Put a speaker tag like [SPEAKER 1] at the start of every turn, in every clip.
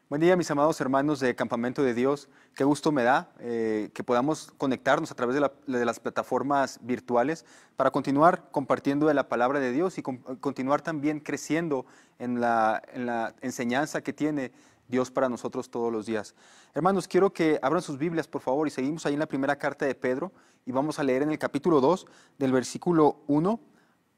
[SPEAKER 1] Buen día, mis amados hermanos de Campamento de Dios. Qué gusto me da que podamos conectarnos a través de las plataformas virtuales para continuar compartiendo de la palabra de Dios y continuar también creciendo en la enseñanza que tiene Dios para nosotros todos los días. Hermanos, quiero que abran sus Biblias, por favor, y seguimos ahí en la primera carta de Pedro y vamos a leer en el capítulo 2 del versículo 1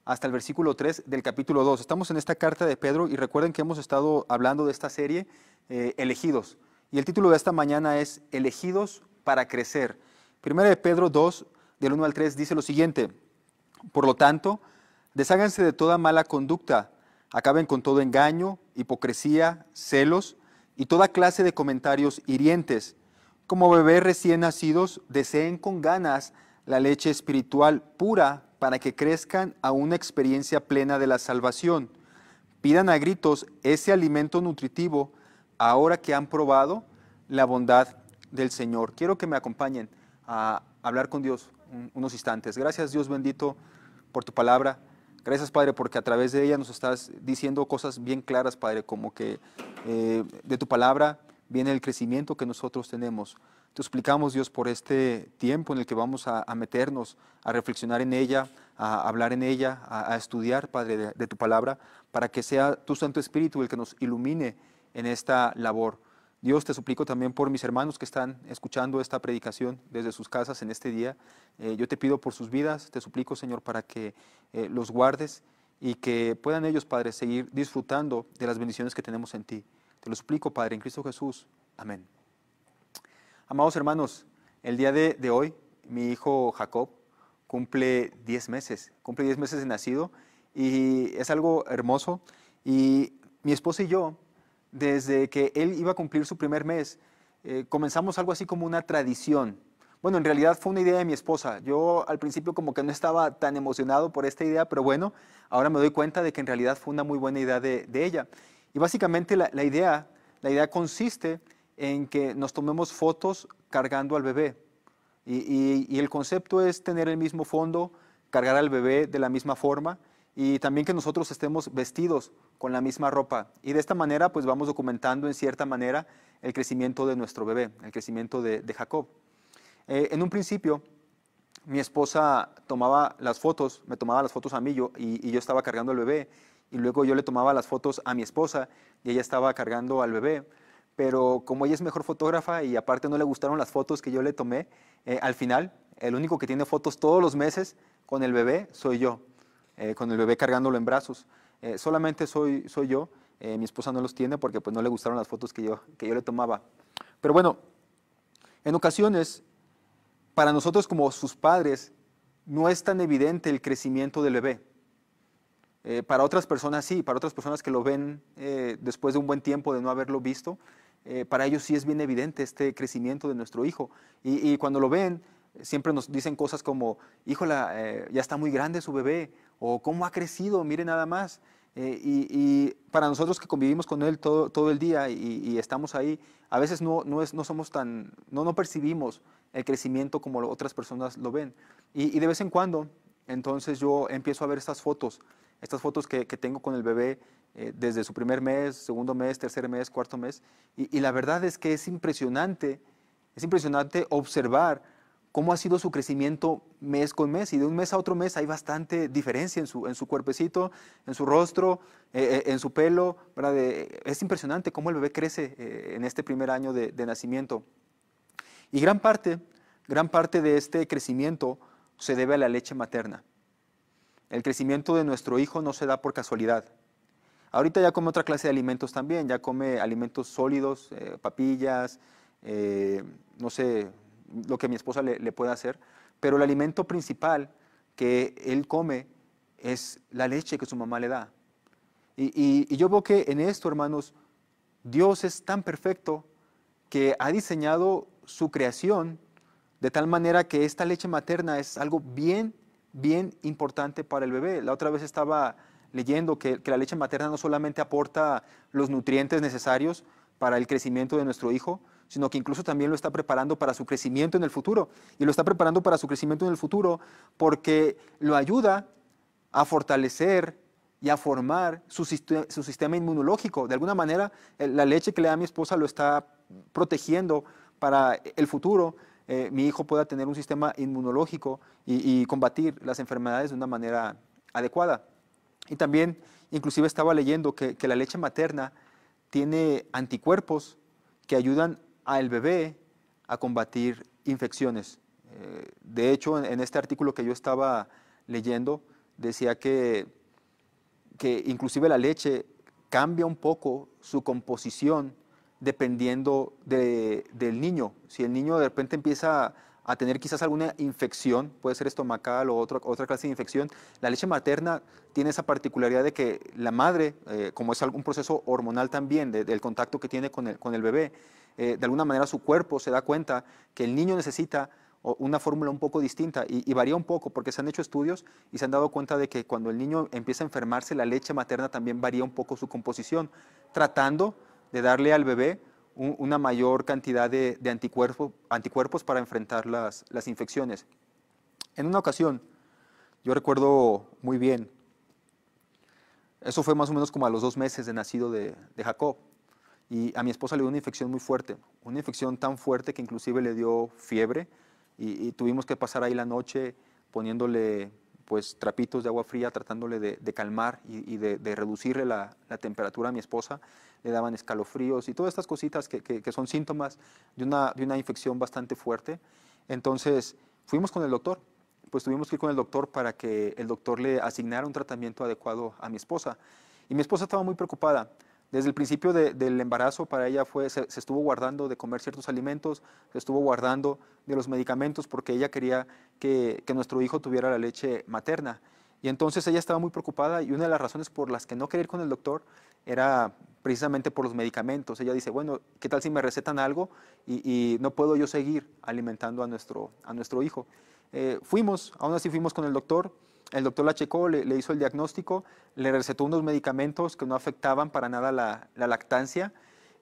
[SPEAKER 1] hasta el versículo 3 del capítulo 2. Estamos en esta carta de Pedro y recuerden que hemos estado hablando de esta serie, Elegidos. Y el título de esta mañana es Elegidos para crecer. Primera de Pedro 2, del 1 al 3, dice lo siguiente: Por lo tanto, desháganse de toda mala conducta, acaben con todo engaño, hipocresía, celos y toda clase de comentarios hirientes. Como bebés recién nacidos, deseen con ganas la leche espiritual pura para que crezcan a una experiencia plena de la salvación. Pidan a gritos ese alimento nutritivo ahora que han probado la bondad del Señor. Quiero que me acompañen a hablar con Dios unos instantes. Gracias, Dios bendito, por tu palabra. Gracias, Padre, porque a través de ella nos estás diciendo cosas bien claras, Padre, como que de tu palabra viene el crecimiento que nosotros tenemos. Te explicamos, Dios, por este tiempo en el que vamos a meternos, a reflexionar en ella, a hablar en ella, a estudiar, Padre, de tu palabra, para que sea tu Santo Espíritu el que nos ilumine en esta labor. Dios, te suplico también por mis hermanos que están escuchando esta predicación desde sus casas en este día. Yo te pido por sus vidas, te suplico, Señor, para que los guardes y que puedan ellos, Padre, seguir disfrutando de las bendiciones que tenemos en ti. Te lo suplico, Padre, en Cristo Jesús. Amén. Amados hermanos, el día de hoy, mi hijo Jacob cumple 10 meses de nacido, y es algo hermoso. Y mi esposa y yo, desde que él iba a cumplir su primer mes, comenzamos algo así como una tradición. Bueno, en realidad fue una idea de mi esposa. Yo al principio como que no estaba tan emocionado por esta idea, pero bueno, ahora me doy cuenta de que en realidad fue una muy buena idea de ella. Y básicamente la idea consiste en que nos tomemos fotos cargando al bebé. Y el concepto es tener el mismo fondo, cargar al bebé de la misma forma, y también que nosotros estemos vestidos con la misma ropa. Y de esta manera pues vamos documentando en cierta manera el crecimiento de nuestro bebé, el crecimiento de Jacob. En un principio mi esposa me tomaba las fotos a mí, y yo estaba cargando al bebé, y luego yo le tomaba las fotos a mi esposa y ella estaba cargando al bebé. Pero como ella es mejor fotógrafa y aparte no le gustaron las fotos que yo le tomé, al final el único que tiene fotos todos los meses con el bebé soy yo, con el bebé cargándolo en brazos. Solamente soy yo. Mi esposa no los tiene porque pues no le gustaron las fotos que yo le tomaba. Pero bueno, en ocasiones para nosotros como sus padres no es tan evidente el crecimiento del bebé. Para otras personas sí, para otras personas que lo ven después de un buen tiempo de no haberlo visto, para ellos sí es bien evidente este crecimiento de nuestro hijo. Y cuando lo ven, siempre nos dicen cosas como, híjola, ya está muy grande su bebé, o cómo ha crecido, mire nada más. Y para nosotros que convivimos con él todo el día y estamos ahí, a veces no percibimos el crecimiento como otras personas lo ven. Y de vez en cuando, entonces yo empiezo a ver estas fotos que tengo con el bebé desde su primer mes, segundo mes, tercer mes, cuarto mes, y la verdad es que es impresionante observar cómo ha sido su crecimiento mes con mes, y de un mes a otro mes hay bastante diferencia en su cuerpecito, en su rostro, en su pelo, ¿verdad? Es impresionante cómo el bebé crece en este primer año de nacimiento. Y gran parte de este crecimiento se debe a la leche materna. El crecimiento de nuestro hijo no se da por casualidad. Ahorita ya come otra clase de alimentos también, ya come alimentos sólidos, papillas, no sé, lo que mi esposa le pueda hacer, pero el alimento principal que él come es la leche que su mamá le da. Y yo veo que en esto, hermanos, Dios es tan perfecto que ha diseñado su creación de tal manera que esta leche materna es algo bien importante para el bebé. La otra vez estaba leyendo que la leche materna no solamente aporta los nutrientes necesarios para el crecimiento de nuestro hijo, sino que incluso también lo está preparando para su crecimiento en el futuro. Y lo está preparando para su crecimiento en el futuro porque lo ayuda a fortalecer y a formar su sistema inmunológico. De alguna manera, la leche que le da a mi esposa lo está protegiendo para el futuro. Mi hijo pueda tener un sistema inmunológico y combatir las enfermedades de una manera adecuada. Y también, inclusive estaba leyendo que la leche materna tiene anticuerpos que ayudan al bebé a combatir infecciones. De hecho, en este artículo que yo estaba leyendo, decía que inclusive la leche cambia un poco su composición dependiendo del niño. Si el niño de repente empieza a tener quizás alguna infección, puede ser estomacal o otra clase de infección, la leche materna tiene esa particularidad de que la madre, como es algún proceso hormonal también, del contacto que tiene con el bebé, de alguna manera su cuerpo se da cuenta que el niño necesita una fórmula un poco distinta y varía un poco porque se han hecho estudios y se han dado cuenta de que cuando el niño empieza a enfermarse, la leche materna también varía un poco su composición, tratando de darle al bebé una mayor cantidad de anticuerpos para enfrentar las infecciones. En una ocasión, yo recuerdo muy bien, eso fue más o menos como a los 2 meses de nacido de Jacob, y a mi esposa le dio una infección muy fuerte, una infección tan fuerte que inclusive le dio fiebre, y tuvimos que pasar ahí la noche poniéndole pues trapitos de agua fría, tratándole de calmar y de reducirle la temperatura a mi esposa. Le daban escalofríos y todas estas cositas que son síntomas de una infección bastante fuerte. Entonces fuimos con el doctor, pues tuvimos que ir con el doctor para que el doctor le asignara un tratamiento adecuado a mi esposa. Y mi esposa estaba muy preocupada. Desde el principio del embarazo para ella se estuvo guardando de comer ciertos alimentos, se estuvo guardando de los medicamentos porque ella quería que nuestro hijo tuviera la leche materna. Y entonces ella estaba muy preocupada y una de las razones por las que no quería ir con el doctor era precisamente por los medicamentos. Ella dice, bueno, ¿qué tal si me recetan algo y no puedo yo seguir alimentando a nuestro hijo? Aún así fuimos con el doctor la checó, le hizo el diagnóstico, le recetó unos medicamentos que no afectaban para nada la lactancia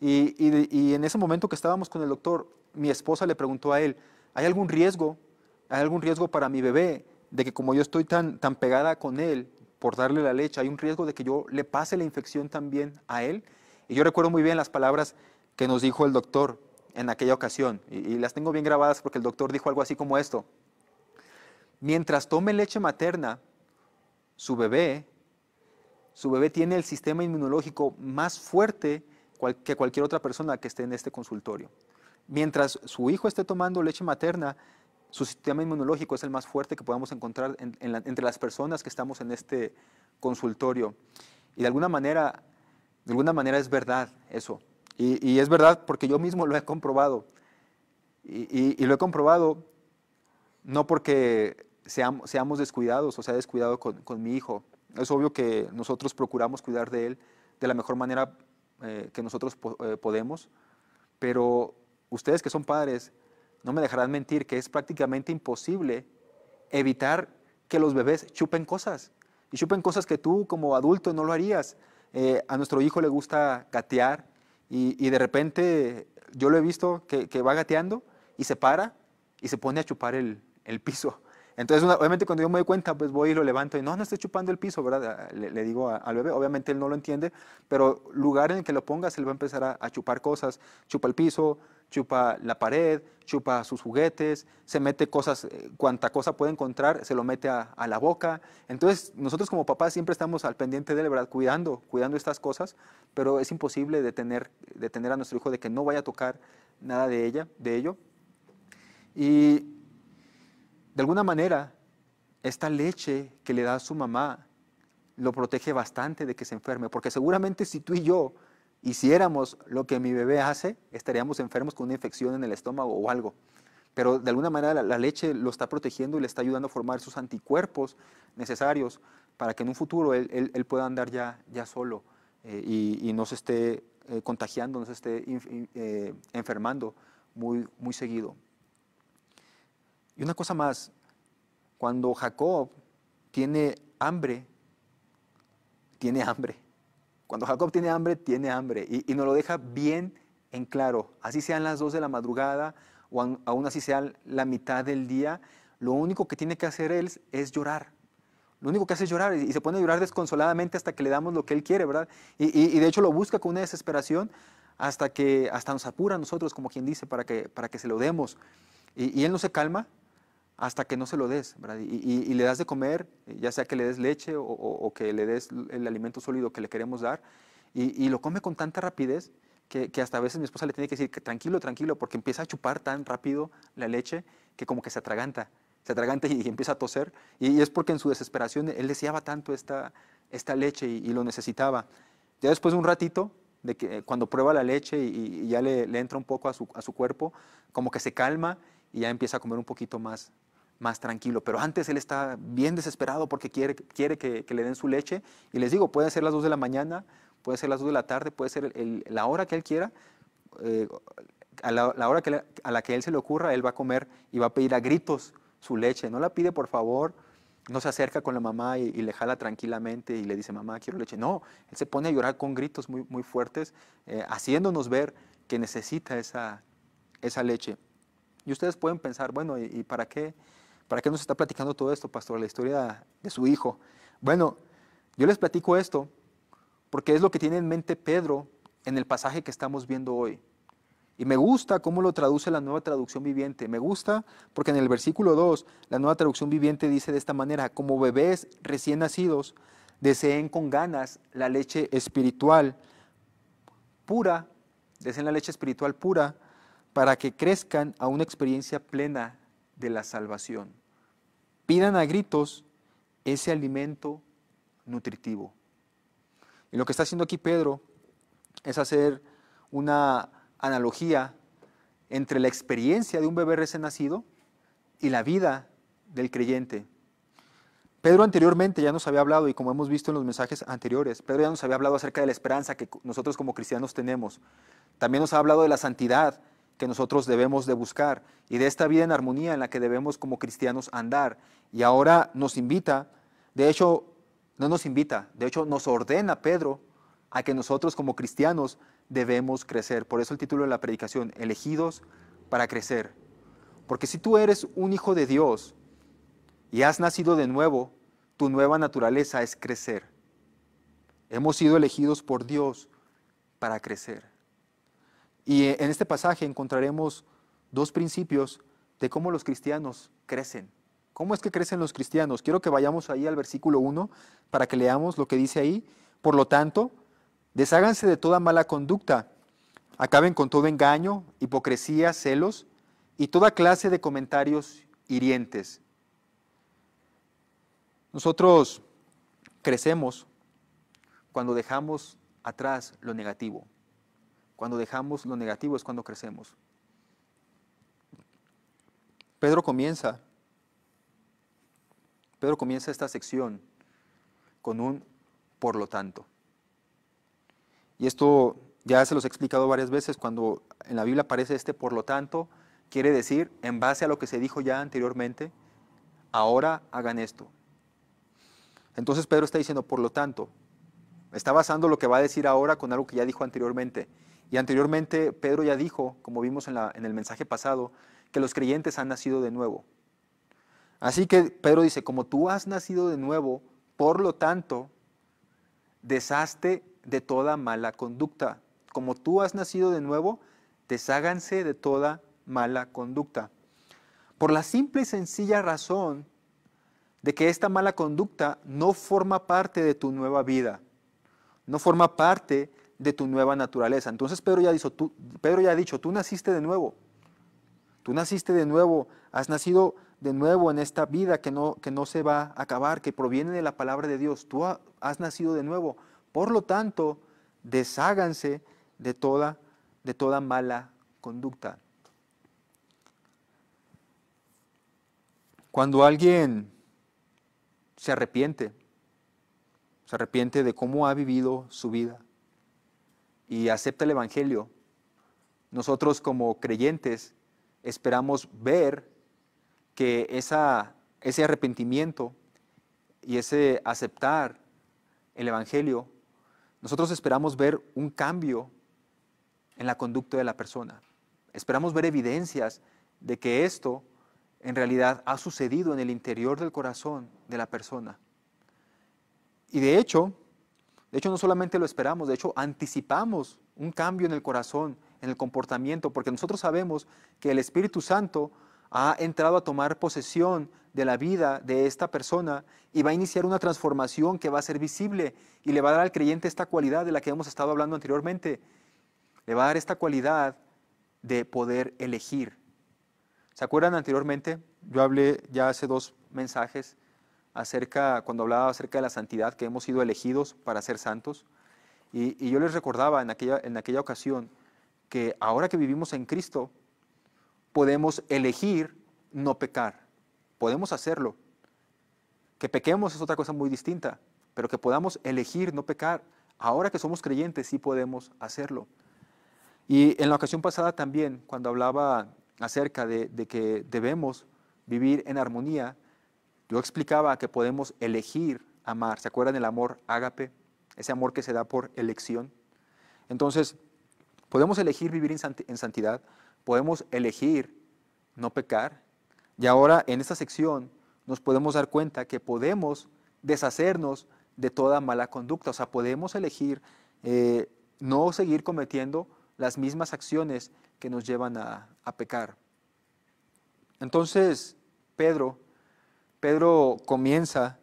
[SPEAKER 1] y en ese momento que estábamos con el doctor, mi esposa le preguntó a él, ¿hay algún riesgo para mi bebé de que como yo estoy tan pegada con él por darle la leche, hay un riesgo de que yo le pase la infección también a él? Y yo recuerdo muy bien las palabras que nos dijo el doctor en aquella ocasión y las tengo bien grabadas porque el doctor dijo algo así como esto: mientras tome leche materna, su bebé tiene el sistema inmunológico más fuerte que cualquier otra persona que esté en este consultorio. Mientras su hijo esté tomando leche materna, su sistema inmunológico es el más fuerte que podamos encontrar entre las personas que estamos en este consultorio. Y de alguna manera es verdad eso. Y es verdad porque yo mismo lo he comprobado. Y lo he comprobado no porque seamos descuidados o sea descuidado con mi hijo. Es obvio que nosotros procuramos cuidar de él de la mejor manera que nosotros podemos, pero ustedes que son padres no me dejarán mentir que es prácticamente imposible evitar que los bebés chupen cosas. Y chupen cosas que tú como adulto no lo harías. A nuestro hijo le gusta gatear y de repente yo lo he visto que va gateando y se para y se pone a chupar el piso. Entonces, obviamente cuando yo me doy cuenta, pues voy y lo levanto y no estoy chupando el piso, ¿verdad? Le digo al bebé, obviamente él no lo entiende, pero lugar en el que lo pongas, él va a empezar a chupar cosas, chupa el piso, chupa la pared, chupa sus juguetes, se mete cosas, cuanta cosa puede encontrar, se lo mete a la boca. Entonces, nosotros como papás siempre estamos al pendiente de él, ¿verdad? Cuidando estas cosas, pero es imposible detener a nuestro hijo de que no vaya a tocar nada de ello. Y de alguna manera, esta leche que le da a su mamá lo protege bastante de que se enferme, porque seguramente si tú y yo hiciéramos lo que mi bebé hace, estaríamos enfermos con una infección en el estómago o algo. Pero de alguna manera la leche lo está protegiendo y le está ayudando a formar esos anticuerpos necesarios para que en un futuro él pueda andar ya solo y no se esté contagiando, no se esté enfermando muy seguido. Y una cosa más, cuando Jacob tiene hambre. Cuando Jacob tiene hambre y nos lo deja bien en claro. Así sean las 2 de la madrugada o aún así sea la mitad del día, lo único que tiene que hacer él es llorar. Lo único que hace es llorar y se pone a llorar desconsoladamente hasta que le damos lo que él quiere, ¿verdad? Y de hecho lo busca con una desesperación hasta nos apura a nosotros, como quien dice, para que se lo demos. Y él no se calma hasta que no se lo des, ¿verdad? Y le das de comer, ya sea que le des leche o que le des el alimento sólido que le queremos dar, y lo come con tanta rapidez que hasta a veces mi esposa le tiene que decir que tranquilo, tranquilo, porque empieza a chupar tan rápido la leche que como que se atraganta y empieza a toser, y es porque en su desesperación él deseaba tanto esta leche y lo necesitaba. Ya después de un ratito, de que cuando prueba la leche y ya le entra un poco a su cuerpo, como que se calma y ya empieza a comer un poquito más tranquilo, pero antes él está bien desesperado porque quiere que le den su leche, y les digo, puede ser las 2 de la mañana, puede ser las 2 de la tarde, puede ser la hora que él quiera, a la hora a la que él se le ocurra, él va a comer y va a pedir a gritos su leche. No la pide por favor, no se acerca con la mamá y le jala tranquilamente y le dice, mamá, quiero leche. No, él se pone a llorar con gritos muy, muy fuertes, haciéndonos ver que necesita esa leche. Y ustedes pueden pensar, bueno, ¿y para qué nos está platicando todo esto, pastor? La historia de su hijo. Bueno, yo les platico esto porque es lo que tiene en mente Pedro en el pasaje que estamos viendo hoy. Y me gusta cómo lo traduce la Nueva Traducción Viviente. Me gusta porque en el versículo 2, la Nueva Traducción Viviente dice de esta manera: como bebés recién nacidos, deseen con ganas la leche espiritual pura, deseen la leche espiritual pura, para que crezcan a una experiencia plena de la salvación. Pidan a gritos ese alimento nutritivo. Y lo que está haciendo aquí Pedro es hacer una analogía entre la experiencia de un bebé recién nacido y la vida del creyente. Pedro anteriormente ya nos había hablado, y como hemos visto en los mensajes anteriores, Pedro ya nos había hablado acerca de la esperanza que nosotros como cristianos tenemos. También nos ha hablado de la santidad que nosotros debemos de buscar y de esta vida en armonía en la que debemos como cristianos andar. Y ahora nos invita, de hecho, no nos invita, de hecho nos ordena Pedro a que nosotros como cristianos debemos crecer. Por eso el título de la predicación, elegidos para crecer. Porque si tú eres un hijo de Dios y has nacido de nuevo, tu nueva naturaleza es crecer. Hemos sido elegidos por Dios para crecer. Y en este pasaje encontraremos dos principios de cómo los cristianos crecen. ¿Cómo es que crecen los cristianos? Quiero que vayamos ahí al versículo 1 para que leamos lo que dice ahí. Por lo tanto, desháganse de toda mala conducta, acaben con todo engaño, hipocresía, celos y toda clase de comentarios hirientes. Nosotros crecemos cuando dejamos atrás lo negativo. Cuando dejamos lo negativo es cuando crecemos. Pedro comienza esta sección con un por lo tanto. Y esto ya se los he explicado varias veces. Cuando en la Biblia aparece este por lo tanto, quiere decir, en base a lo que se dijo ya anteriormente, ahora hagan esto. Entonces Pedro está diciendo, por lo tanto, está basando lo que va a decir ahora con algo que ya dijo anteriormente. Y anteriormente Pedro ya dijo, como vimos en el mensaje pasado, que los creyentes han nacido de nuevo. Así que Pedro dice, como tú has nacido de nuevo, por lo tanto, deshazte de toda mala conducta. Como tú has nacido de nuevo, desháganse de toda mala conducta. Por la simple y sencilla razón de que esta mala conducta no forma parte de tu nueva vida, no forma parte de tu nueva naturaleza. Entonces Pedro ya ha dicho, tú naciste de nuevo. Tú naciste de nuevo, has nacido de nuevo en esta vida que no se va a acabar, que proviene de la palabra de Dios. Tú has nacido de nuevo. Por lo tanto, desháganse de toda mala conducta. Cuando alguien se arrepiente de cómo ha vivido su vida y acepta el Evangelio, nosotros como creyentes esperamos ver que ese arrepentimiento y ese aceptar el Evangelio, nosotros esperamos ver un cambio en la conducta de la persona. Esperamos ver evidencias de que esto en realidad ha sucedido en el interior del corazón de la persona. Y de hecho no solamente lo esperamos, de hecho anticipamos un cambio en el corazón, en el comportamiento, porque nosotros sabemos que el Espíritu Santo ha entrado a tomar posesión de la vida de esta persona y va a iniciar una transformación que va a ser visible y le va a dar al creyente esta cualidad de la que hemos estado hablando anteriormente. Le va a dar esta cualidad de poder elegir. ¿Se acuerdan anteriormente? Yo hablé ya hace 2 mensajes cuando hablaba acerca de la santidad, que hemos sido elegidos para ser santos. Y yo les recordaba en aquella ocasión que ahora que vivimos en Cristo, podemos elegir no pecar. Podemos hacerlo. Que pequemos es otra cosa muy distinta, pero que podamos elegir no pecar, ahora que somos creyentes sí podemos hacerlo. Y en la ocasión pasada también, cuando hablaba acerca de que debemos vivir en armonía, yo explicaba que podemos elegir amar. ¿Se acuerdan del amor ágape? Ese amor que se da por elección. Entonces, podemos elegir vivir en santidad, podemos elegir no pecar. Y ahora en esta sección nos podemos dar cuenta que podemos deshacernos de toda mala conducta. O sea, podemos elegir no seguir cometiendo las mismas acciones que nos llevan a pecar. Entonces, Pedro comienza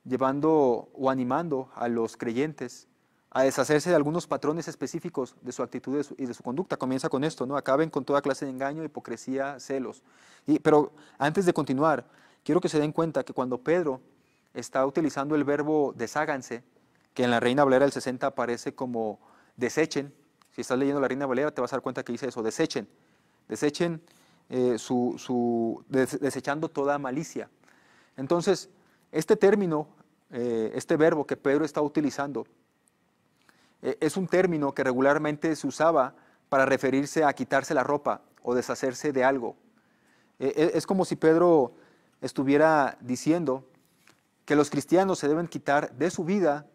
[SPEAKER 1] llevando o animando a los creyentes a deshacerse de algunos patrones específicos de su actitud y de su conducta. Comienza con esto, ¿no? Acaben con toda clase de engaño, hipocresía, celos. Pero antes de continuar, quiero que se den cuenta que cuando Pedro está utilizando el verbo desháganse, que en la Reina Valera del 60 aparece como desechen. Si estás leyendo la Reina Valera te vas a dar cuenta que dice eso, desechen. Desechen, desechando toda malicia. Entonces, este término, este verbo que Pedro está utilizando, es un término que regularmente se usaba para referirse a quitarse la ropa o deshacerse de algo. Es como si Pedro estuviera diciendo que los cristianos se deben quitar de su vida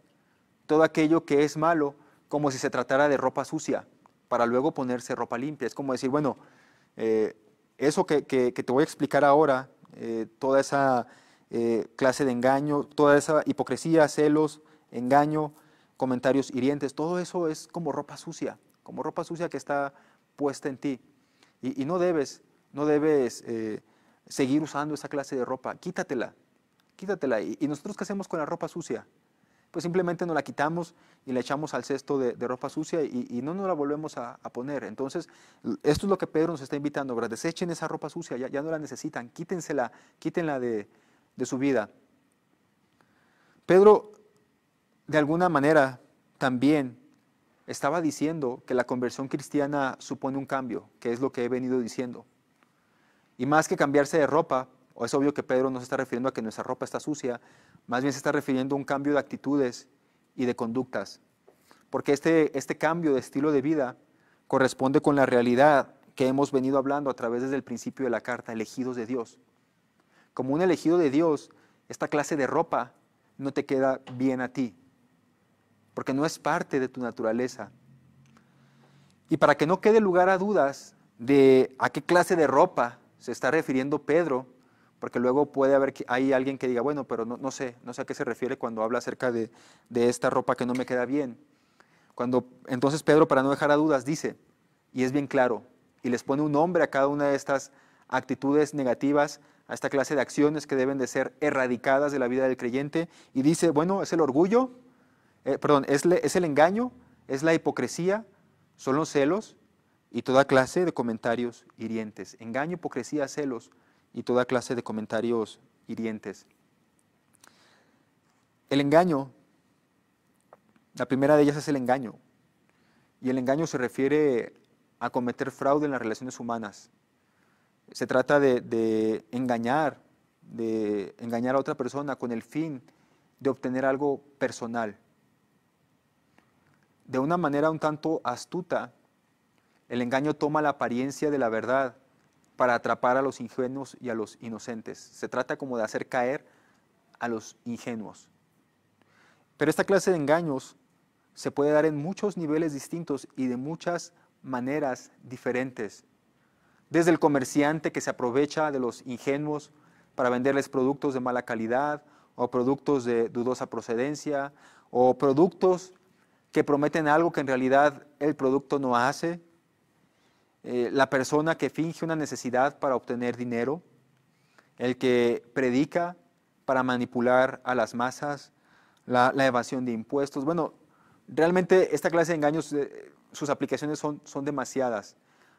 [SPEAKER 1] todo aquello que es malo, como si se tratara de ropa sucia, para luego ponerse ropa limpia. Es como decir, bueno, eso que te voy a explicar ahora, toda esa clase de engaño, toda esa hipocresía, celos, engaño, comentarios hirientes, todo eso es como ropa sucia que está puesta en ti. Y no debes seguir usando esa clase de ropa, quítatela. ¿Y nosotros qué hacemos con la ropa sucia? Pues simplemente nos la quitamos y la echamos al cesto de ropa sucia y no nos la volvemos a poner. Entonces, esto es lo que Pedro nos está invitando, ¿verdad? Desechen esa ropa sucia, ya no la necesitan, quítenla de su vida. Pedro, de alguna manera, también estaba diciendo que la conversión cristiana supone un cambio, que es lo que he venido diciendo. Y más que cambiarse de ropa, o es obvio que Pedro no se está refiriendo a que nuestra ropa está sucia, más bien se está refiriendo a un cambio de actitudes y de conductas. Porque este cambio de estilo de vida corresponde con la realidad que hemos venido hablando a través desde el principio de la carta, elegidos de Dios. Como un elegido de Dios, esta clase de ropa no te queda bien a ti, porque no es parte de tu naturaleza. Y para que no quede lugar a dudas de a qué clase de ropa se está refiriendo Pedro, porque luego puede haber hay alguien que diga, bueno, pero no sé a qué se refiere cuando habla acerca de esta ropa que no me queda bien. Entonces Pedro, para no dejar a dudas, dice, y es bien claro, y les pone un nombre a cada una de estas actitudes negativas, a esta clase de acciones que deben de ser erradicadas de la vida del creyente, y dice, bueno, es el orgullo, es el engaño, es la hipocresía, son los celos y toda clase de comentarios hirientes. Engaño, hipocresía, celos y toda clase de comentarios hirientes. El engaño, la primera de ellas es el engaño. Y el engaño se refiere a cometer fraude en las relaciones humanas. Se trata de engañar a otra persona con el fin de obtener algo personal. De una manera un tanto astuta, el engaño toma la apariencia de la verdad para atrapar a los ingenuos y a los inocentes. Se trata como de hacer caer a los ingenuos. Pero esta clase de engaños se puede dar en muchos niveles distintos y de muchas maneras diferentes. Desde el comerciante que se aprovecha de los ingenuos para venderles productos de mala calidad o productos de dudosa procedencia, o productos que prometen algo que en realidad el producto no hace, la persona que finge una necesidad para obtener dinero, el que predica para manipular a las masas, la evasión de impuestos. Bueno, realmente esta clase de engaños, sus aplicaciones son demasiadas.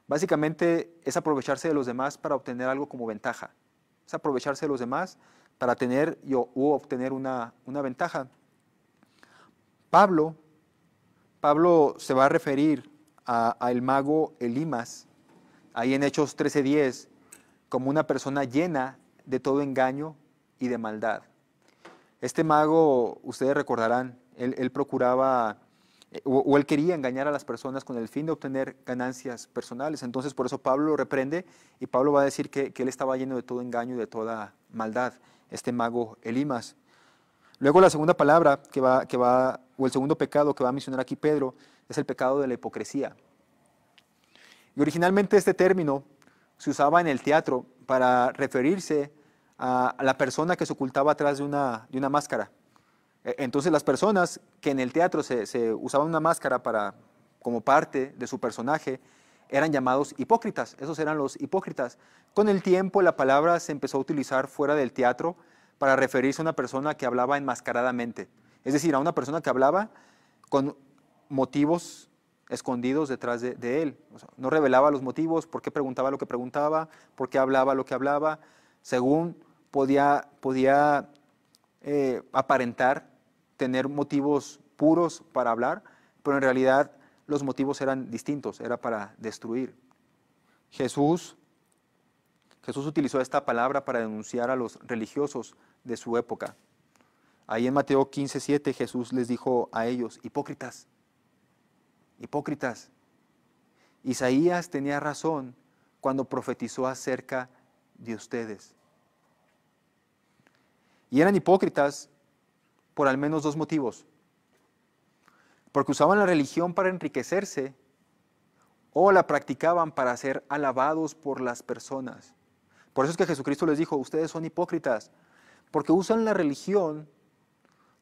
[SPEAKER 1] Básicamente es aprovecharse de los demás para obtener algo como ventaja. Es aprovecharse de los demás para tener u obtener una ventaja. Pablo se va a referir al mago Elimas, ahí en Hechos 13:10, como una persona llena de todo engaño y de maldad. Este mago, ustedes recordarán, él procuraba o él quería engañar a las personas con el fin de obtener ganancias personales. Entonces por eso Pablo lo reprende y Pablo va a decir que él estaba lleno de todo engaño y de toda maldad, este mago Elimas. Luego la segunda palabra o el segundo pecado que va a mencionar aquí Pedro es el pecado de la hipocresía. Y originalmente este término se usaba en el teatro para referirse a la persona que se ocultaba atrás de una máscara. Entonces las personas que en el teatro se usaban una máscara como parte de su personaje eran llamados hipócritas. Esos eran los hipócritas. Con el tiempo la palabra se empezó a utilizar fuera del teatro para referirse a una persona que hablaba enmascaradamente. Es decir, a una persona que hablaba con motivos escondidos detrás de él. O sea, no revelaba los motivos, por qué preguntaba lo que preguntaba, por qué hablaba lo que hablaba, según podía aparentar tener motivos puros para hablar, pero en realidad los motivos eran distintos, era para destruir. Jesús utilizó esta palabra para denunciar a los religiosos de su época. Ahí en Mateo 15:7 Jesús les dijo a ellos, hipócritas, hipócritas. Isaías tenía razón cuando profetizó acerca de ustedes. Y eran hipócritas por al menos dos motivos. Porque usaban la religión para enriquecerse o la practicaban para ser alabados por las personas. Por eso es que Jesucristo les dijo, ustedes son hipócritas, porque usan la religión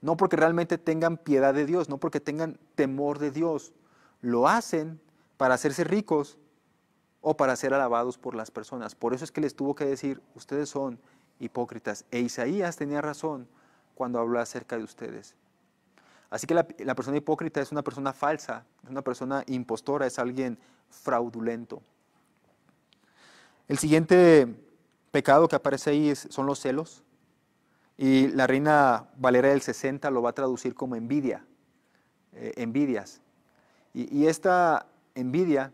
[SPEAKER 1] no porque realmente tengan piedad de Dios, no porque tengan temor de Dios. Lo hacen para hacerse ricos o para ser alabados por las personas. Por eso es que les tuvo que decir, ustedes son hipócritas. E Isaías tenía razón cuando habló acerca de ustedes. Así que la persona hipócrita es una persona falsa, es una persona impostora, es alguien fraudulento. El siguiente pecado que aparece ahí son los celos. Y la Reina Valera del 60 lo va a traducir como envidia, envidias. Y esta envidia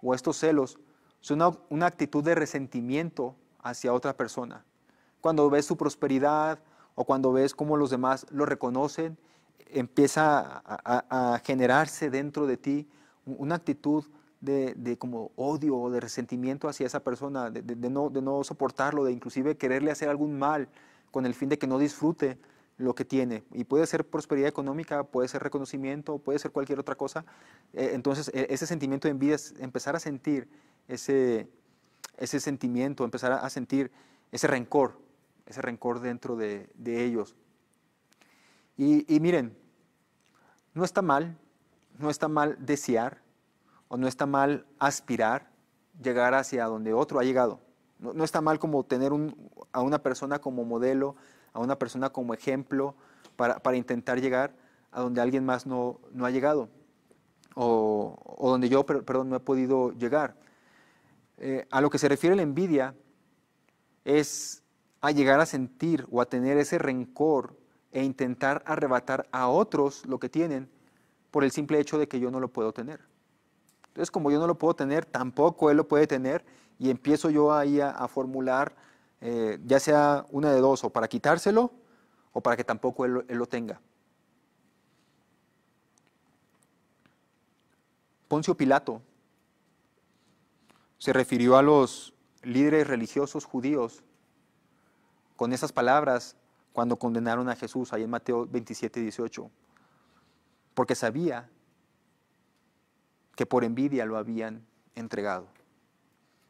[SPEAKER 1] o estos celos son una actitud de resentimiento hacia otra persona. Cuando ves su prosperidad o cuando ves cómo los demás lo reconocen, empieza a generarse dentro de ti una actitud de como odio o de resentimiento hacia esa persona, de no soportarlo, de inclusive quererle hacer algún mal con el fin de que no disfrute lo que tiene. Y puede ser prosperidad económica, puede ser reconocimiento, puede ser cualquier otra cosa. Entonces, ese sentimiento de envidia es empezar a sentir ese sentimiento, empezar a sentir ese rencor dentro de ellos. Y miren, no está mal desear o no está mal aspirar llegar hacia donde otro ha llegado. No está mal como tener a una persona como modelo, a una persona como ejemplo para intentar llegar a donde alguien más no ha llegado o donde yo, perdón, no he podido llegar. A lo que se refiere la envidia es a llegar a sentir o a tener ese rencor e intentar arrebatar a otros lo que tienen por el simple hecho de que yo no lo puedo tener. Entonces, como yo no lo puedo tener, tampoco él lo puede tener y empiezo yo ahí a formular, ya sea una de dos, o para quitárselo o para que tampoco él lo tenga. Poncio Pilato se refirió a los líderes religiosos judíos con esas palabras cuando condenaron a Jesús, ahí en Mateo 27:18, porque sabía que por envidia lo habían entregado.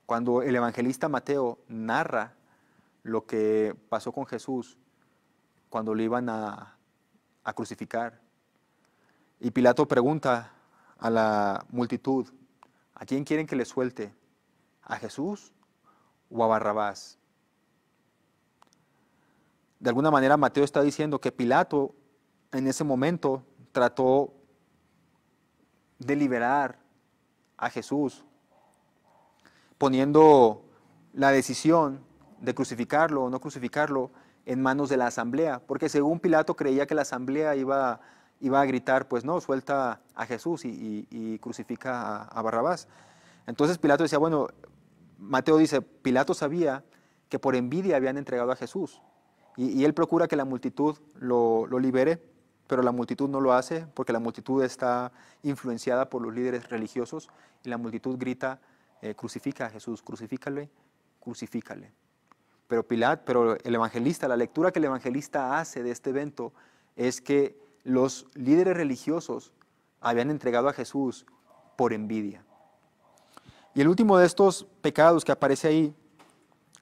[SPEAKER 1] Cuando el evangelista Mateo narra lo que pasó con Jesús, cuando lo iban a crucificar. Y Pilato pregunta a la multitud, ¿a quién quieren que le suelte? ¿A Jesús o a Barrabás? De alguna manera Mateo está diciendo que Pilato en ese momento trató de liberar a Jesús, poniendo la decisión de crucificarlo o no crucificarlo en manos de la asamblea, porque según Pilato creía que la asamblea iba a gritar, pues no, suelta a Jesús y crucifica a Barrabás. Entonces Pilato decía, bueno, Mateo dice, Pilato sabía que por envidia habían entregado a Jesús, y él procura que la multitud lo libere, pero la multitud no lo hace porque la multitud está influenciada por los líderes religiosos y la multitud grita, crucifica a Jesús, crucifícale, crucifícale. Pero el evangelista, la lectura que el evangelista hace de este evento es que los líderes religiosos habían entregado a Jesús por envidia. Y el último de estos pecados que aparece ahí,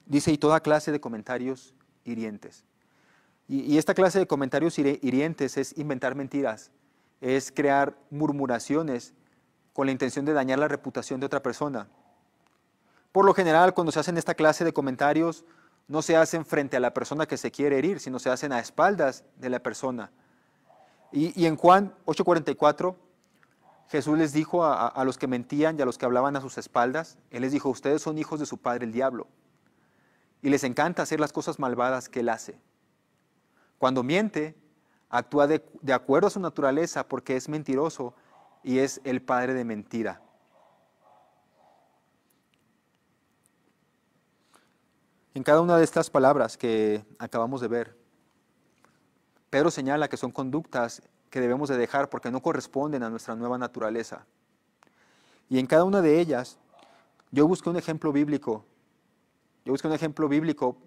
[SPEAKER 1] dice, y toda clase de comentarios hirientes. Y esta clase de comentarios hirientes es inventar mentiras, es crear murmuraciones con la intención de dañar la reputación de otra persona. Por lo general, cuando se hacen esta clase de comentarios, no se hacen frente a la persona que se quiere herir, sino se hacen a espaldas de la persona. Y en Juan 8:44, Jesús les dijo a los que mentían y a los que hablaban a sus espaldas, Él les dijo, ustedes son hijos de su padre el diablo, y les encanta hacer las cosas malvadas que Él hace. Cuando miente, actúa de acuerdo a su naturaleza porque es mentiroso y es el padre de mentira. En cada una de estas palabras que acabamos de ver, Pedro señala que son conductas que debemos de dejar porque no corresponden a nuestra nueva naturaleza. Y en cada una de ellas, yo busqué un ejemplo bíblico. Yo busqué un ejemplo bíblico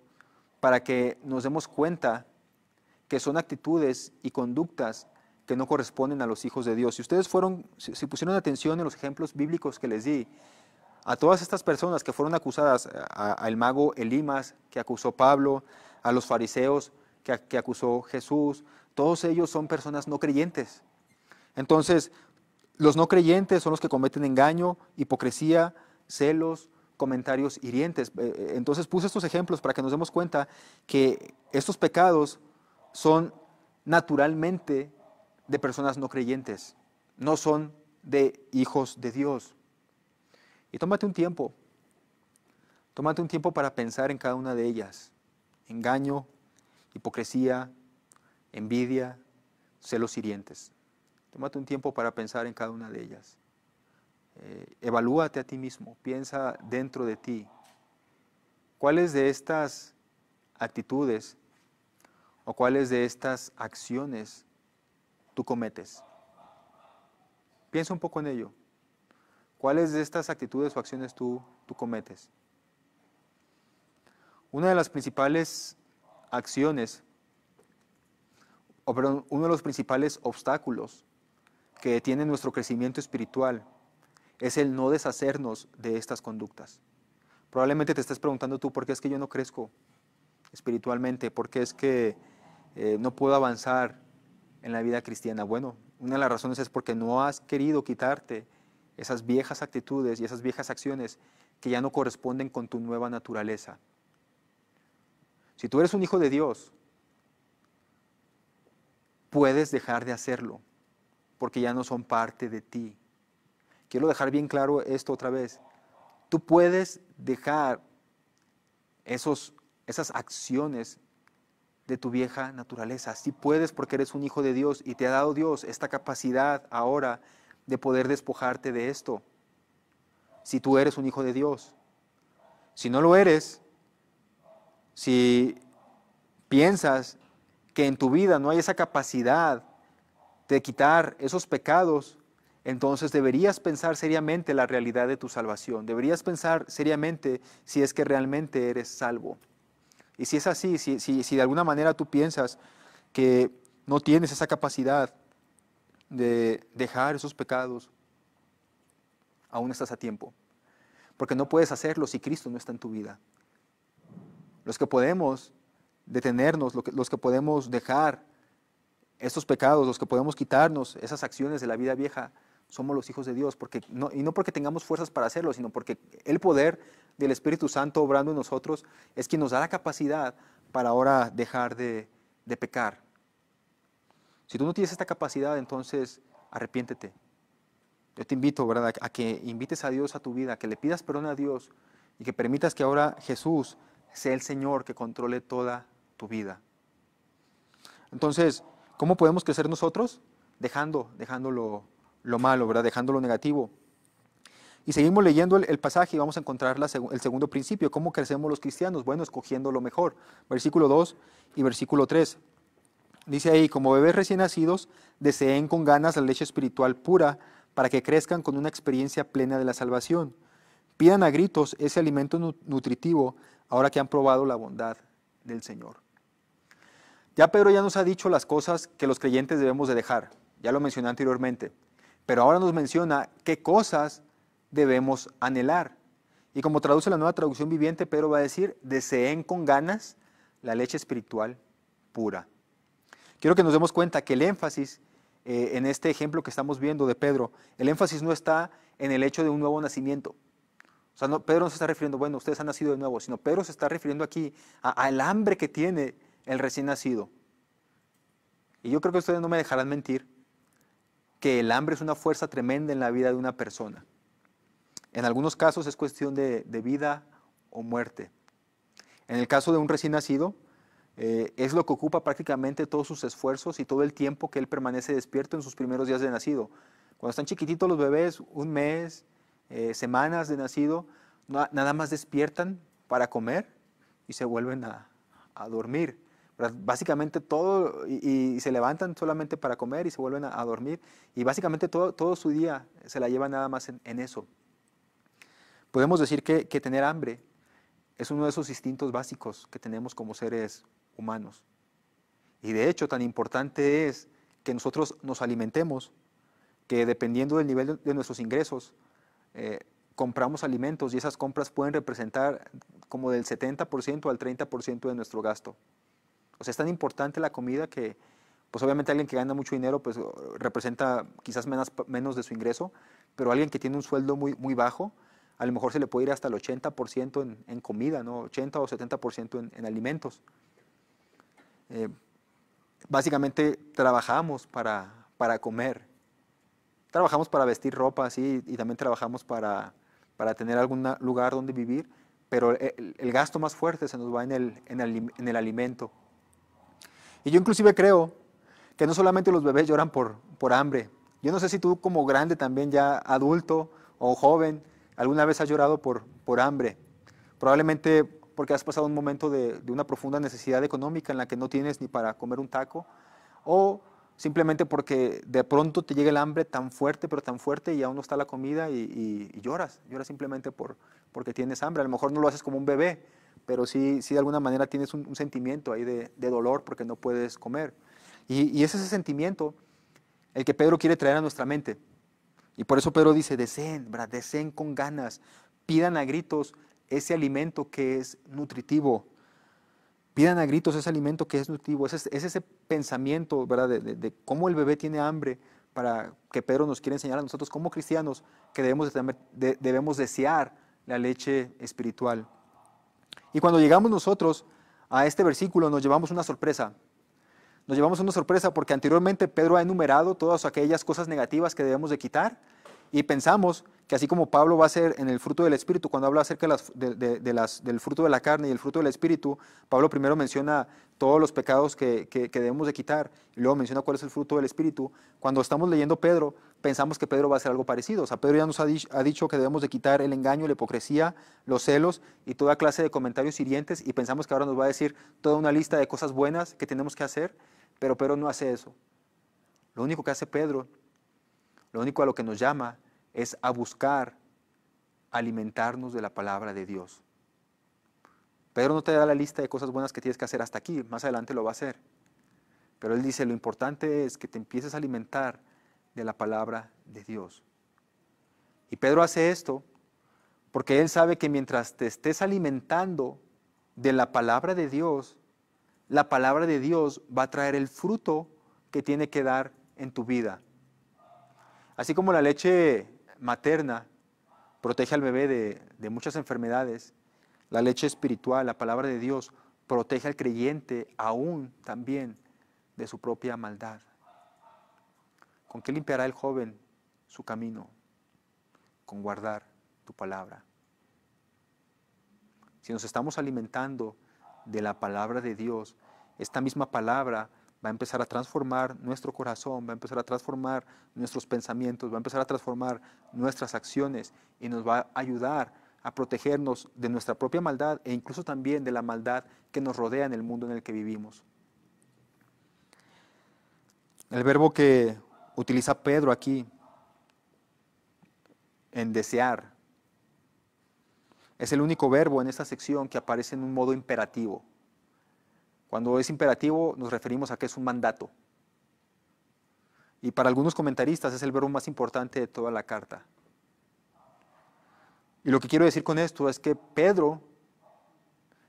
[SPEAKER 1] para que nos demos cuenta que son actitudes y conductas que no corresponden a los hijos de Dios. Si ustedes si pusieron atención en los ejemplos bíblicos que les di, a todas estas personas que fueron acusadas, al mago Elimas, que acusó Pablo, a los fariseos, que acusó Jesús, todos ellos son personas no creyentes. Entonces, los no creyentes son los que cometen engaño, hipocresía, celos, comentarios hirientes. Entonces puse estos ejemplos para que nos demos cuenta que estos pecados son naturalmente de personas no creyentes, no son de hijos de Dios. Y tómate un tiempo para pensar en cada una de ellas. Engaño, hipocresía, envidia, celos hirientes. Tómate un tiempo para pensar en cada una de ellas. Evalúate a ti mismo, piensa dentro de ti. ¿Cuáles de estas actitudes o cuáles de estas acciones tú cometes? Piensa un poco en ello. ¿Cuáles de estas actitudes o acciones tú cometes? Una de las principales acciones, uno de los principales obstáculos que detienen nuestro crecimiento espiritual es el no deshacernos de estas conductas. Probablemente te estés preguntando tú, ¿por qué es que yo no crezco espiritualmente? ¿Por qué es que no puedo avanzar en la vida cristiana? Bueno, una de las razones es porque no has querido quitarte esas viejas actitudes y esas viejas acciones que ya no corresponden con tu nueva naturaleza. Si tú eres un hijo de Dios, puedes dejar de hacerlo, porque ya no son parte de ti. Quiero dejar bien claro esto otra vez. Tú puedes dejar esas acciones de tu vieja naturaleza. Sí puedes, porque eres un hijo de Dios y te ha dado Dios esta capacidad ahora de poder despojarte de esto. Si tú eres un hijo de Dios. Si no lo eres, si piensas que en tu vida no hay esa capacidad de quitar esos pecados, entonces deberías pensar seriamente la realidad de tu salvación. Deberías pensar seriamente si es que realmente eres salvo. Y si es así, si de alguna manera tú piensas que no tienes esa capacidad de dejar esos pecados, aún estás a tiempo. Porque no puedes hacerlo si Cristo no está en tu vida. Los que podemos detenernos, los que podemos dejar estos pecados, los que podemos quitarnos esas acciones de la vida vieja, somos los hijos de Dios, y no porque tengamos fuerzas para hacerlo, sino porque el poder del Espíritu Santo obrando en nosotros es quien nos da la capacidad para ahora dejar de pecar. Si tú no tienes esta capacidad, entonces arrepiéntete. Yo te invito, ¿verdad?, a que invites a Dios a tu vida, que le pidas perdón a Dios y que permitas que ahora Jesús sea el Señor que controle toda tu vida. Entonces, ¿cómo podemos crecer nosotros? Dejando lo malo, ¿verdad?, dejando lo negativo. Y seguimos leyendo el pasaje y vamos a encontrar el segundo principio. ¿Cómo crecemos los cristianos? Bueno, escogiendo lo mejor. Versículo 2 y versículo 3. Dice ahí, como bebés recién nacidos, deseen con ganas la leche espiritual pura para que crezcan con una experiencia plena de la salvación. Pidan a gritos ese alimento nutritivo ahora que han probado la bondad del Señor. Ya Pedro ya nos ha dicho las cosas que los creyentes debemos de dejar. Ya lo mencioné anteriormente. Pero ahora nos menciona qué cosas debemos anhelar. Y como traduce la Nueva Traducción Viviente, Pedro va a decir, deseen con ganas la leche espiritual pura. Quiero que nos demos cuenta que el énfasis en este ejemplo que estamos viendo de Pedro, el énfasis no está en el hecho de un nuevo nacimiento. O sea, Pedro no se está refiriendo, bueno, ustedes han nacido de nuevo, sino Pedro se está refiriendo aquí al hambre que tiene el recién nacido. Y yo creo que ustedes no me dejarán mentir que el hambre es una fuerza tremenda en la vida de una persona. En algunos casos es cuestión de vida o muerte. En el caso de un recién nacido, es lo que ocupa prácticamente todos sus esfuerzos y todo el tiempo que él permanece despierto en sus primeros días de nacido. Cuando están chiquititos los bebés, un mes, semanas de nacido, nada más despiertan para comer y se vuelven a dormir. Básicamente todo, y se levantan solamente para comer y se vuelven a dormir. Y básicamente todo su día se la llevan nada más en eso. Podemos decir que tener hambre es uno de esos instintos básicos que tenemos como seres humanos. Y de hecho, tan importante es que nosotros nos alimentemos, que dependiendo del nivel de nuestros ingresos, compramos alimentos y esas compras pueden representar como del 70% al 30% de nuestro gasto. O sea, es tan importante la comida que, pues obviamente alguien que gana mucho dinero, pues representa quizás menos de su ingreso, pero alguien que tiene un sueldo muy bajo, a lo mejor se le puede ir hasta el 80% en comida, ¿no? 80 o 70% en alimentos. Básicamente trabajamos para comer, trabajamos para vestir ropa, sí, y también trabajamos para tener algún lugar donde vivir, pero el gasto más fuerte se nos va en el alimento. Y yo inclusive creo que no solamente los bebés lloran por hambre. Yo no sé si tú como grande también ya adulto o joven, alguna vez has llorado por hambre. Probablemente porque has pasado un momento de una profunda necesidad económica en la que no tienes ni para comer un taco, o simplemente porque de pronto te llega el hambre tan fuerte, pero tan fuerte, y aún no está la comida y lloras simplemente porque tienes hambre. A lo mejor no lo haces como un bebé, pero sí de alguna manera tienes un sentimiento ahí de dolor porque no puedes comer. Y es ese sentimiento el que Pedro quiere traer a nuestra mente. Y por eso Pedro dice, deseen, ¿verdad? Deseen con ganas, pidan a gritos ese alimento que es nutritivo. Pidan a gritos ese alimento que es nutritivo. Es ese pensamiento, ¿verdad? De cómo el bebé tiene hambre, para que Pedro nos quiere enseñar a nosotros como cristianos que debemos desear la leche espiritual. Y cuando llegamos nosotros a este versículo nos llevamos una sorpresa. Nos llevamos una sorpresa porque anteriormente Pedro ha enumerado todas aquellas cosas negativas que debemos de quitar y pensamos que así como Pablo va a hacer en el fruto del Espíritu, cuando habla acerca del fruto de la carne y el fruto del Espíritu, Pablo primero menciona todos los pecados que debemos de quitar y luego menciona cuál es el fruto del Espíritu. Cuando estamos leyendo Pedro, pensamos que Pedro va a hacer algo parecido. O sea, Pedro ya nos ha dicho que debemos de quitar el engaño, la hipocresía, los celos y toda clase de comentarios hirientes, y pensamos que ahora nos va a decir toda una lista de cosas buenas que tenemos que hacer, pero Pedro no hace eso. Lo único que hace Pedro, lo único a lo que nos llama, es a buscar alimentarnos de la palabra de Dios. Pedro no te da la lista de cosas buenas que tienes que hacer hasta aquí, más adelante lo va a hacer. Pero él dice, lo importante es que te empieces a alimentar de la palabra de Dios. Y Pedro hace esto porque él sabe que mientras te estés alimentando de la palabra de Dios, la palabra de Dios va a traer el fruto que tiene que dar en tu vida. Así como la leche materna protege al bebé de muchas enfermedades, la leche espiritual, la palabra de Dios, protege al creyente aún también de su propia maldad. ¿Con qué limpiará el joven su camino? Con guardar tu palabra. Si nos estamos alimentando de la palabra de Dios, esta misma palabra va a empezar a transformar nuestro corazón, va a empezar a transformar nuestros pensamientos, va a empezar a transformar nuestras acciones y nos va a ayudar a protegernos de nuestra propia maldad e incluso también de la maldad que nos rodea en el mundo en el que vivimos. El verbo que utiliza Pedro aquí, en desear, es el único verbo en esta sección que aparece en un modo imperativo. Cuando es imperativo nos referimos a que es un mandato. Y para algunos comentaristas es el verbo más importante de toda la carta. Y lo que quiero decir con esto es que Pedro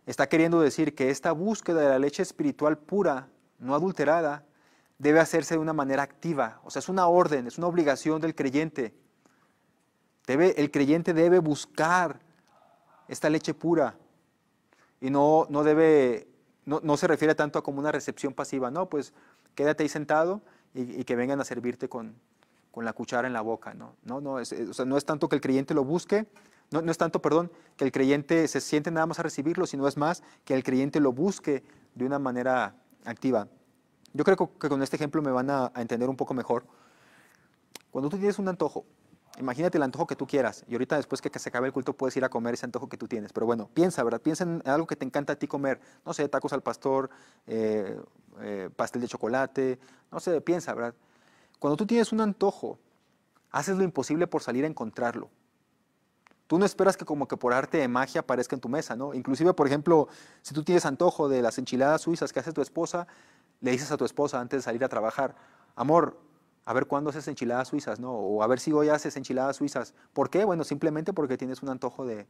[SPEAKER 1] está queriendo decir que esta búsqueda de la leche espiritual pura, no adulterada, debe hacerse de una manera activa. O sea, es una orden, es una obligación del creyente. El creyente debe buscar esta leche pura y no se refiere tanto a como una recepción pasiva. No, pues quédate ahí sentado y que vengan a servirte con la cuchara en la boca. No es tanto que el creyente lo busque, no es tanto, que el creyente se siente nada más a recibirlo, sino es más que el creyente lo busque de una manera activa. Yo creo que con este ejemplo me van a entender un poco mejor. Cuando tú tienes un antojo, imagínate el antojo que tú quieras, y ahorita después que se acabe el culto puedes ir a comer ese antojo que tú tienes, pero bueno, piensa, ¿verdad? Piensa en algo que te encanta a ti comer, no sé, tacos al pastor, pastel de chocolate, no sé, piensa, ¿verdad? Cuando tú tienes un antojo, haces lo imposible por salir a encontrarlo. Tú no esperas que como que por arte de magia aparezca en tu mesa, ¿no? Inclusive, por ejemplo, si tú tienes antojo de las enchiladas suizas que hace tu esposa, le dices a tu esposa antes de salir a trabajar, amor, a ver cuándo haces enchiladas suizas, ¿no? O a ver si hoy haces enchiladas suizas. ¿Por qué? Bueno, simplemente porque tienes un antojo de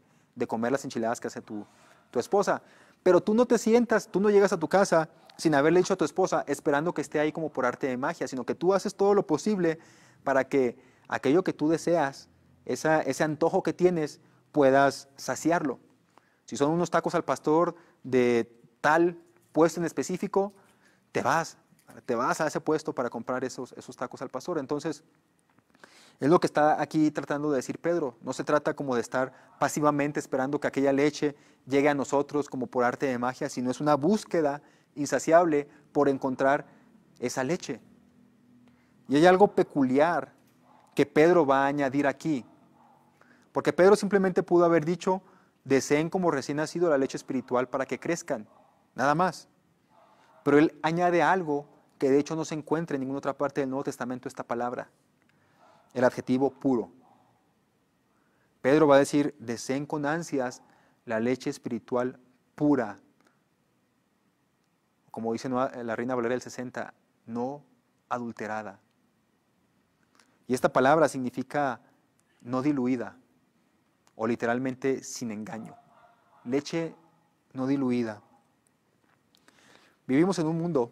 [SPEAKER 1] comer las enchiladas que hace tu esposa. Pero tú no te sientas, tú no llegas a tu casa sin haberle dicho a tu esposa esperando que esté ahí como por arte de magia, sino que tú haces todo lo posible para que aquello que tú deseas, ese antojo que tienes, puedas saciarlo. Si son unos tacos al pastor de tal puesto en específico, te vas a ese puesto para comprar esos tacos al pastor. Entonces, es lo que está aquí tratando de decir Pedro. No se trata como de estar pasivamente esperando que aquella leche llegue a nosotros como por arte de magia, sino es una búsqueda insaciable por encontrar esa leche. Y hay algo peculiar que Pedro va a añadir aquí. Porque Pedro simplemente pudo haber dicho, deseen como recién nacido la leche espiritual para que crezcan. Nada más. Pero él añade algo que de hecho no se encuentra en ninguna otra parte del Nuevo Testamento esta palabra, el adjetivo puro. Pedro va a decir, deseen con ansias la leche espiritual pura. Como dice la Reina Valera del 60, no adulterada. Y esta palabra significa no diluida, o literalmente sin engaño. Leche no diluida. Vivimos en un mundo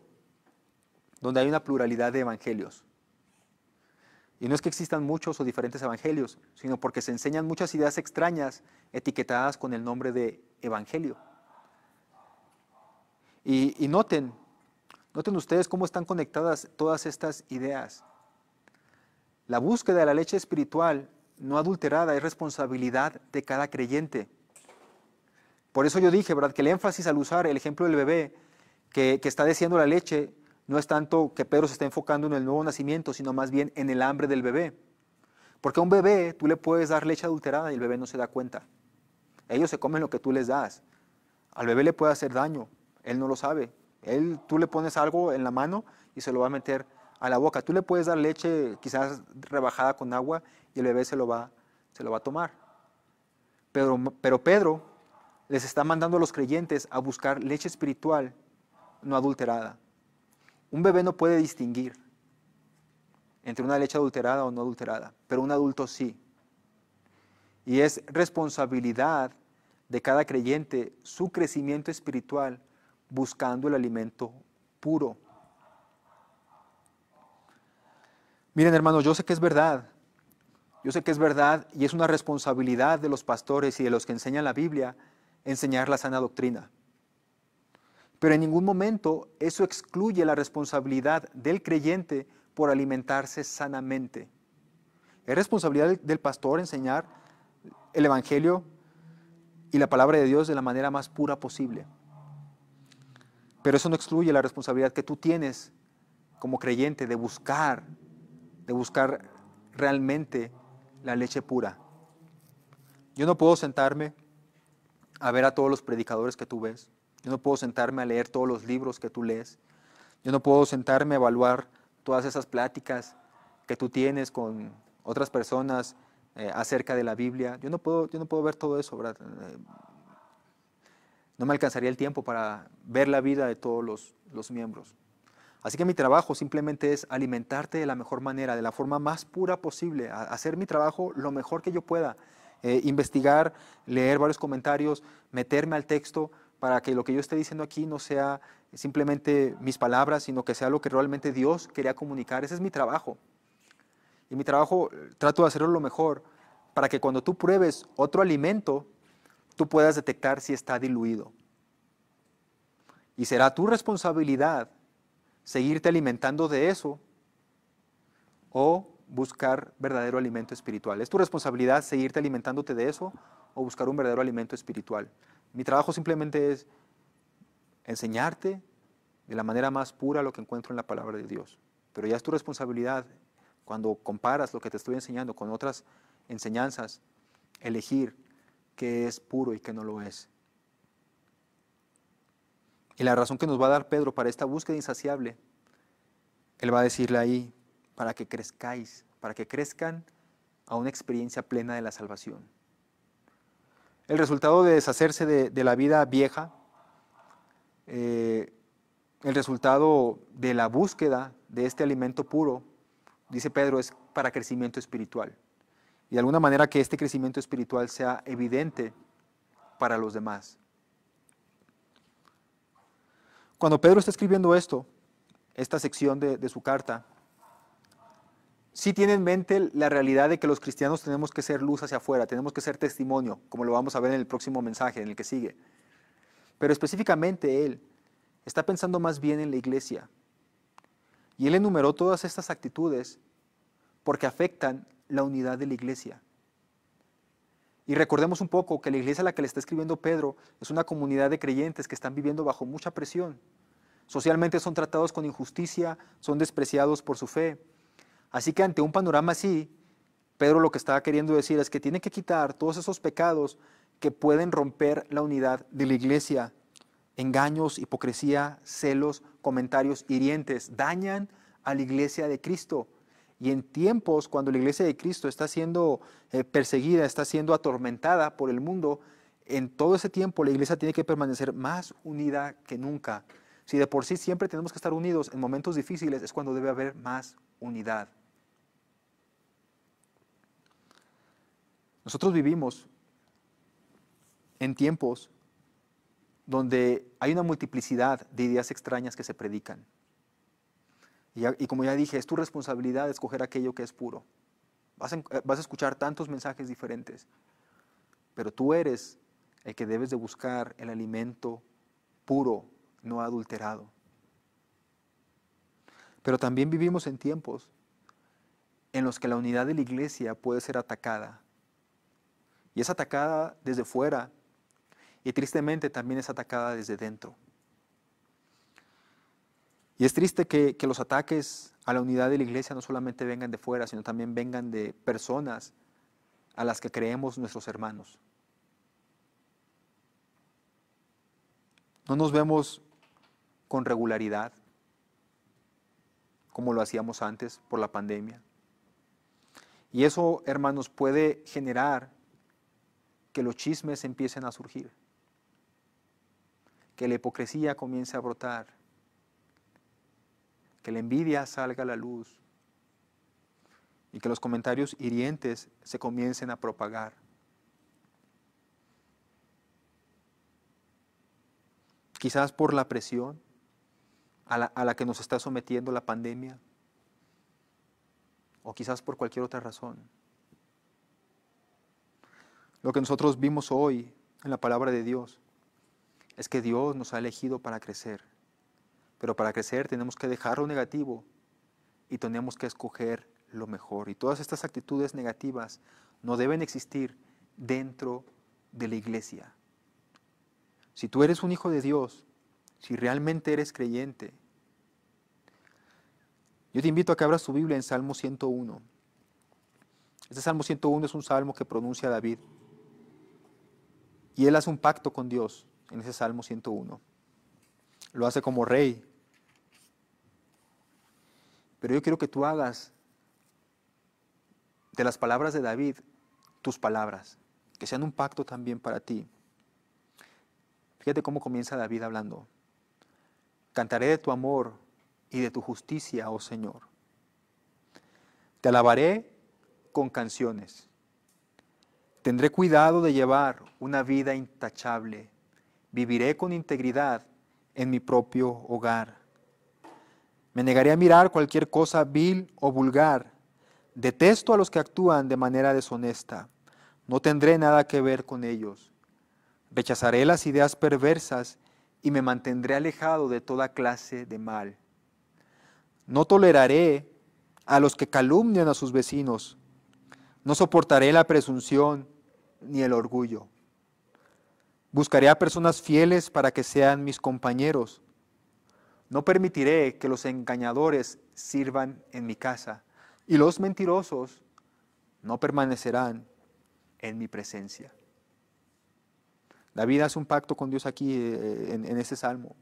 [SPEAKER 1] donde hay una pluralidad de evangelios. Y no es que existan muchos o diferentes evangelios, sino porque se enseñan muchas ideas extrañas etiquetadas con el nombre de evangelio. Y noten ustedes cómo están conectadas todas estas ideas. La búsqueda de la leche espiritual no adulterada es responsabilidad de cada creyente. Por eso yo dije, ¿verdad?, que el énfasis al usar el ejemplo del bebé que está deseando la leche no es tanto que Pedro se está enfocando en el nuevo nacimiento, sino más bien en el hambre del bebé. Porque a un bebé tú le puedes dar leche adulterada y el bebé no se da cuenta. Ellos se comen lo que tú les das. Al bebé le puede hacer daño, él no lo sabe. Tú le pones algo en la mano y se lo va a meter a la boca. Tú le puedes dar leche quizás rebajada con agua y el bebé se lo va a tomar. Pero Pedro les está mandando a los creyentes a buscar leche espiritual no adulterada. Un bebé no puede distinguir entre una leche adulterada o no adulterada, pero un adulto sí. Y es responsabilidad de cada creyente su crecimiento espiritual buscando el alimento puro. Miren, hermanos, yo sé que es verdad. Yo sé que es verdad y es una responsabilidad de los pastores y de los que enseñan la Biblia enseñar la sana doctrina. Pero en ningún momento eso excluye la responsabilidad del creyente por alimentarse sanamente. Es responsabilidad del pastor enseñar el Evangelio y la palabra de Dios de la manera más pura posible. Pero eso no excluye la responsabilidad que tú tienes como creyente de buscar realmente la leche pura. Yo no puedo sentarme a ver a todos los predicadores que tú ves. Yo no puedo sentarme a leer todos los libros que tú lees. Yo no puedo sentarme a evaluar todas esas pláticas que tú tienes con otras personas acerca de la Biblia. Yo no puedo ver todo eso, ¿verdad? No me alcanzaría el tiempo para ver la vida de todos los miembros. Así que mi trabajo simplemente es alimentarte de la mejor manera, de la forma más pura posible, hacer mi trabajo lo mejor que yo pueda, investigar, leer varios comentarios, meterme al texto para que lo que yo esté diciendo aquí no sea simplemente mis palabras, sino que sea lo que realmente Dios quería comunicar. Ese es mi trabajo. Y mi trabajo trato de hacerlo lo mejor para que cuando tú pruebes otro alimento, tú puedas detectar si está diluido. Y será tu responsabilidad seguirte alimentando de eso o buscar verdadero alimento espiritual. Es tu responsabilidad seguirte alimentándote de eso o buscar un verdadero alimento espiritual. Mi trabajo simplemente es enseñarte de la manera más pura lo que encuentro en la palabra de Dios. Pero ya es tu responsabilidad, cuando comparas lo que te estoy enseñando con otras enseñanzas, elegir qué es puro y qué no lo es. Y la razón que nos va a dar Pedro para esta búsqueda insaciable, él va a decirle ahí, para que crezcáis, para que crezcan a una experiencia plena de la salvación. El resultado de deshacerse de la vida vieja, el resultado de la búsqueda de este alimento puro, dice Pedro, es para crecimiento espiritual. Y de alguna manera que este crecimiento espiritual sea evidente para los demás. Cuando Pedro está escribiendo esta sección de su carta, sí tiene en mente la realidad de que los cristianos tenemos que ser luz hacia afuera, tenemos que ser testimonio, como lo vamos a ver en el próximo mensaje, en el que sigue. Pero específicamente él está pensando más bien en la iglesia. Y él enumeró todas estas actitudes porque afectan la unidad de la iglesia. Y recordemos un poco que la iglesia a la que le está escribiendo Pedro es una comunidad de creyentes que están viviendo bajo mucha presión. Socialmente son tratados con injusticia, son despreciados por su fe. Así que ante un panorama así, Pedro lo que está queriendo decir es que tiene que quitar todos esos pecados que pueden romper la unidad de la iglesia. Engaños, hipocresía, celos, comentarios hirientes dañan a la iglesia de Cristo. Y en tiempos cuando la iglesia de Cristo está siendo perseguida, está siendo atormentada por el mundo, en todo ese tiempo la iglesia tiene que permanecer más unida que nunca. Si de por sí siempre tenemos que estar unidos en momentos difíciles, es cuando debe haber más unidad. Nosotros vivimos en tiempos donde hay una multiplicidad de ideas extrañas que se predican. Y como ya dije, es tu responsabilidad escoger aquello que es puro. Vas a escuchar tantos mensajes diferentes, pero tú eres el que debes de buscar el alimento puro, no adulterado. Pero también vivimos en tiempos en los que la unidad de la iglesia puede ser atacada. Y es atacada desde fuera y tristemente también es atacada desde dentro. Y es triste que los ataques a la unidad de la iglesia no solamente vengan de fuera, sino también vengan de personas a las que creemos nuestros hermanos. No nos vemos con regularidad como lo hacíamos antes por la pandemia. Y eso, hermanos, puede generar que los chismes empiecen a surgir, que la hipocresía comience a brotar, que la envidia salga a la luz y que los comentarios hirientes se comiencen a propagar. quizás por la presión a la que nos está sometiendo la pandemia, o quizás por cualquier otra razón. Lo que nosotros vimos hoy en la palabra de Dios es que Dios nos ha elegido para crecer, pero para crecer tenemos que dejar lo negativo y tenemos que escoger lo mejor. Y todas estas actitudes negativas no deben existir dentro de la iglesia. Si tú eres un hijo de Dios, si realmente eres creyente, yo te invito a que abras tu Biblia en Salmo 101. Este Salmo 101 es un salmo que pronuncia David. Y él hace un pacto con Dios en ese Salmo 101. Lo hace como rey. Pero yo quiero que tú hagas de las palabras de David tus palabras, que sean un pacto también para ti. Fíjate cómo comienza David hablando. Cantaré de tu amor y de tu justicia, oh Señor. Te alabaré con canciones. Tendré cuidado de llevar una vida intachable. Viviré con integridad en mi propio hogar. Me negaré a mirar cualquier cosa vil o vulgar. Detesto a los que actúan de manera deshonesta. No tendré nada que ver con ellos. Rechazaré las ideas perversas y me mantendré alejado de toda clase de mal. No toleraré a los que calumnian a sus vecinos. No soportaré la presunción ni el orgullo. Buscaré a personas fieles para que sean mis compañeros. No permitiré que los engañadores sirvan en mi casa, y los mentirosos no permanecerán en mi presencia. David hace un pacto con Dios aquí en este salmo,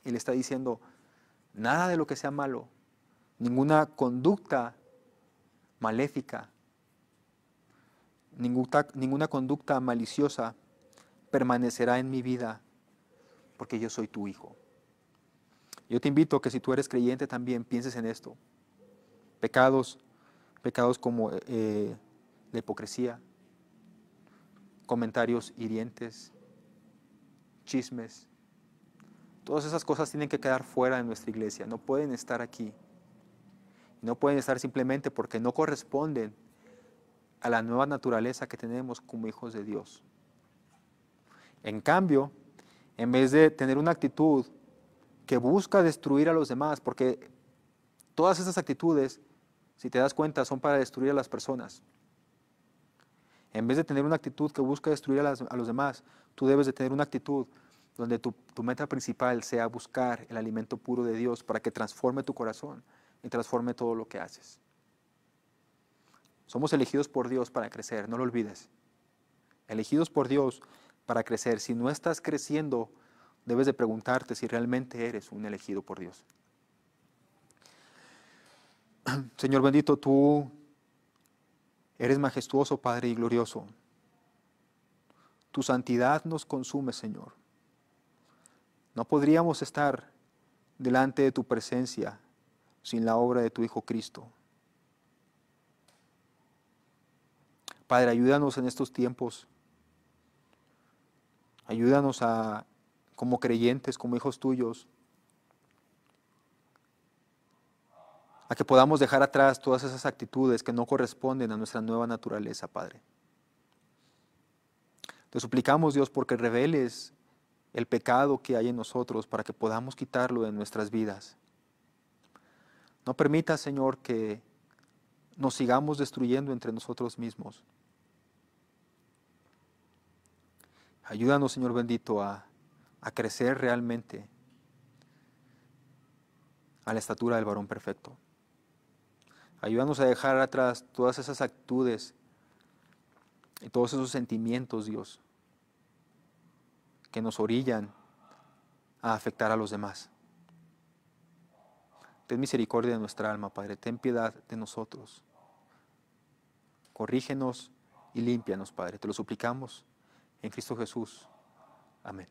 [SPEAKER 1] y le está diciendo, nada de lo que sea malo, ninguna conducta maléfica, ninguna conducta maliciosa permanecerá en mi vida, porque yo soy tu hijo. Yo te invito a que si tú eres creyente también pienses en esto. Pecados como la hipocresía, comentarios hirientes, chismes, todas esas cosas tienen que quedar fuera de nuestra iglesia, no pueden estar aquí. No pueden estar simplemente porque no corresponden a la nueva naturaleza que tenemos como hijos de Dios. En cambio, en vez de tener una actitud que busca destruir a los demás, porque todas esas actitudes, si te das cuenta, son para destruir a las personas. En vez de tener una actitud que busca destruir a los demás, tú debes de tener una actitud donde tu meta principal sea buscar el alimento puro de Dios para que transforme tu corazón y transforme todo lo que haces. Somos elegidos por Dios para crecer, no lo olvides. Elegidos por Dios para crecer. Si no estás creciendo, debes de preguntarte si realmente eres un elegido por Dios. Señor bendito, tú eres majestuoso, Padre, y glorioso. Tu santidad nos consume, Señor. No podríamos estar delante de tu presencia sin la obra de tu Hijo Cristo. Padre, ayúdanos en estos tiempos. Ayúdanos como creyentes, como hijos tuyos, a que podamos dejar atrás todas esas actitudes que no corresponden a nuestra nueva naturaleza, Padre. Te suplicamos, Dios, porque reveles el pecado que hay en nosotros para que podamos quitarlo de nuestras vidas. No permita, Señor, que nos sigamos destruyendo entre nosotros mismos. Ayúdanos, Señor bendito, a crecer realmente a la estatura del varón perfecto. Ayúdanos a dejar atrás todas esas actitudes y todos esos sentimientos, Dios, que nos orillan a afectar a los demás. Ten misericordia de nuestra alma, Padre. Ten piedad de nosotros. Corrígenos y límpianos, Padre. Te lo suplicamos en Cristo Jesús. Amén.